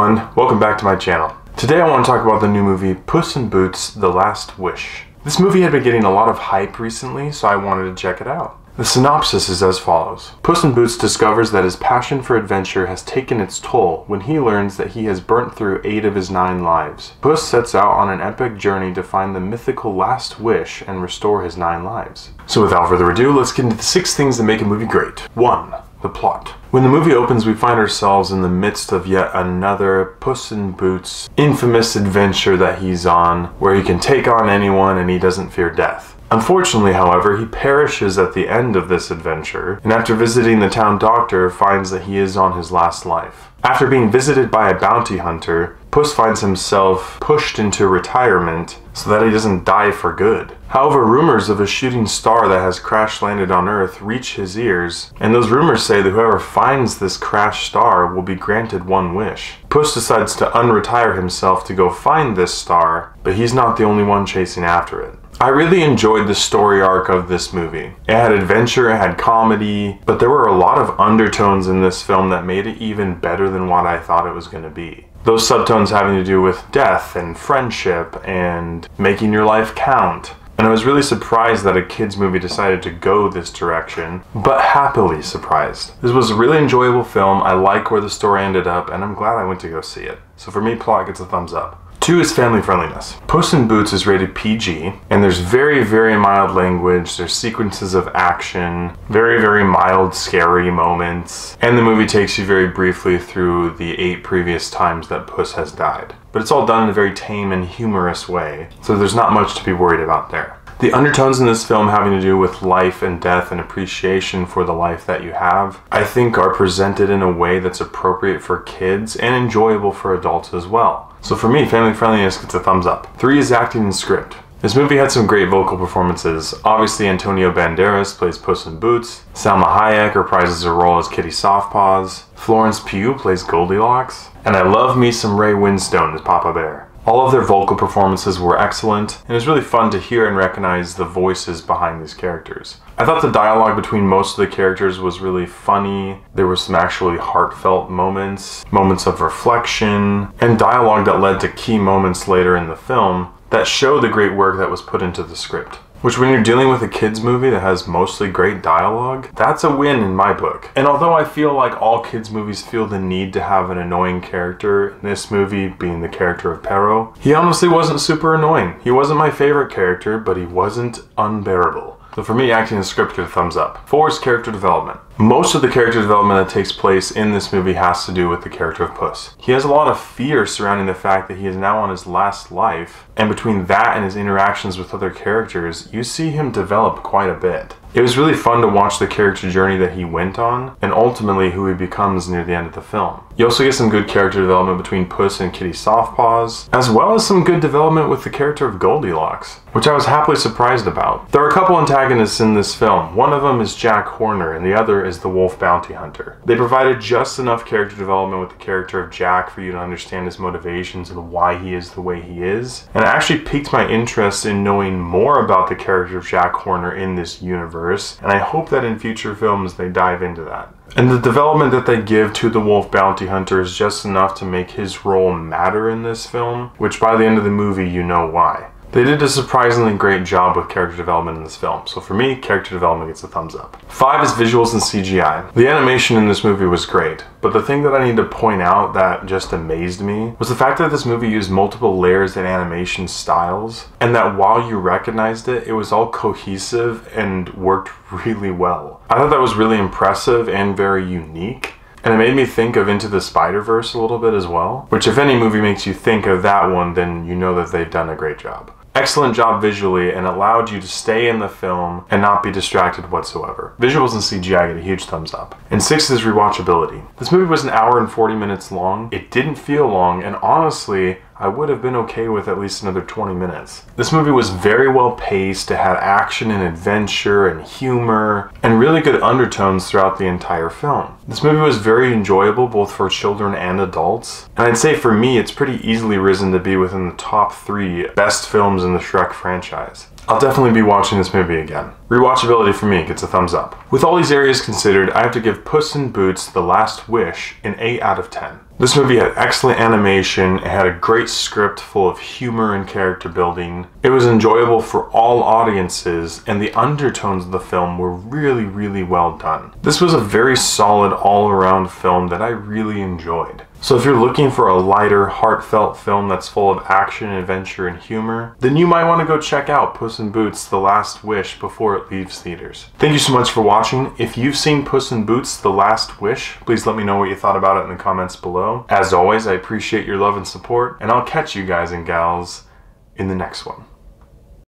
everyone, welcome back to my channel. Today I want to talk about the new movie Puss in Boots: The Last Wish. This movie had been getting a lot of hype recently, so I wanted to check it out. The synopsis is as follows. Puss in Boots discovers that his passion for adventure has taken its toll when he learns that he has burnt through 8 of his 9 lives. Puss sets out on an epic journey to find the mythical last wish and restore his 9 lives. So without further ado, let's get into the 6 things that make a movie great. 1. The plot. When the movie opens, we find ourselves in the midst of yet another Puss in Boots infamous adventure that he's on, where he can take on anyone and he doesn't fear death. Unfortunately, however, he perishes at the end of this adventure, and after visiting the town doctor, finds that he is on his last life. After being visited by a bounty hunter, Puss finds himself pushed into retirement so that he doesn't die for good. However, rumors of a shooting star that has crash-landed on Earth reach his ears, and those rumors say that whoever finds this crashed star will be granted 1 wish. Puss decides to unretire himself to go find this star, but he's not the only one chasing after it. I really enjoyed the story arc of this movie. It had adventure, it had comedy, but there were a lot of undertones in this film that made it even better than what I thought it was going to be. Those subtones having to do with death and friendship and making your life count. And I was really surprised that a kids movie decided to go this direction, but happily surprised. This was a really enjoyable film. I like where the story ended up, and I'm glad I went to go see it. So for me, plot gets a thumbs up. 2 is family friendliness. Puss in Boots is rated PG, and there's very, very mild language, there's sequences of action, very mild scary moments, and the movie takes you very briefly through the 8 previous times that Puss has died. But it's all done in a very tame and humorous way, so there's not much to be worried about there. The undertones in this film having to do with life and death and appreciation for the life that you have, I think are presented in a way that's appropriate for kids and enjoyable for adults as well. So for me, family friendliness gets a thumbs up. 3 is acting and script. This movie had some great vocal performances. Obviously, Antonio Banderas plays Puss in Boots. Salma Hayek reprises her role as Kitty Softpaws. Florence Pugh plays Goldilocks. And I love me some Ray Winstone as Papa Bear. All of their vocal performances were excellent, and it was really fun to hear and recognize the voices behind these characters. I thought the dialogue between most of the characters was really funny. There were some actually heartfelt moments of reflection, and dialogue that led to key moments later in the film that show the great work that was put into the script. Which, when you're dealing with a kids movie that has mostly great dialogue, that's a win in my book. And although I feel like all kids movies feel the need to have an annoying character, this movie being the character of Perrault, he honestly wasn't super annoying. He wasn't my favorite character, but he wasn't unbearable. So for me, acting and script get a thumbs up. 4 is character development. Most of the character development that takes place in this movie has to do with the character of Puss. He has a lot of fear surrounding the fact that he is now on his last life, and between that and his interactions with other characters, you see him develop quite a bit. It was really fun to watch the character journey that he went on, and ultimately who he becomes near the end of the film. You also get some good character development between Puss and Kitty Softpaws, as well as some good development with the character of Goldilocks, which I was happily surprised about. There are a couple antagonists in this film. One of them is Jack Horner, and the other is the Wolf Bounty Hunter. They provided just enough character development with the character of Jack for you to understand his motivations and why he is the way he is, and it actually piqued my interest in knowing more about the character of Jack Horner in this universe, and I hope that in future films they dive into that. And the development that they give to the Wolf Bounty Hunter is just enough to make his role matter in this film, which by the end of the movie you know why. They did a surprisingly great job with character development in this film, so for me, character development gets a thumbs up. 5 is visuals and CGI. The animation in this movie was great, but the thing that I need to point out that just amazed me was the fact that this movie used multiple layers and animation styles, and that while you recognized it, it was all cohesive and worked really well. I thought that was really impressive and very unique. And it made me think of Into the Spider-Verse a little bit as well, which if any movie makes you think of that one, then you know that they've done a great job. Excellent job visually, and allowed you to stay in the film and not be distracted whatsoever. Visuals and CGI get a huge thumbs up. And 6 is rewatchability. This movie was 1 hour and 40 minutes long. It didn't feel long, and honestly, I would have been okay with at least another 20 minutes. This movie was very well paced. It had action and adventure and humor and really good undertones throughout the entire film. This movie was very enjoyable both for children and adults, and I'd say for me it's pretty easily risen to be within the top 3 best films in the Shrek franchise. I'll definitely be watching this movie again. Rewatchability for me gets a thumbs up. With all these areas considered, I have to give Puss in Boots: The Last Wish an 8 out of 10. This movie had excellent animation, it had a great script full of humor and character building. It was enjoyable for all audiences, and the undertones of the film were really well done. This was a very solid all-around film that I really enjoyed. So if you're looking for a lighter, heartfelt film that's full of action, adventure, and humor, then you might want to go check out Puss in Boots: The Last Wish before it leaves theaters. Thank you so much for watching. If you've seen Puss in Boots: The Last Wish, please let me know what you thought about it in the comments below. As always, I appreciate your love and support, and I'll catch you guys and gals in the next one.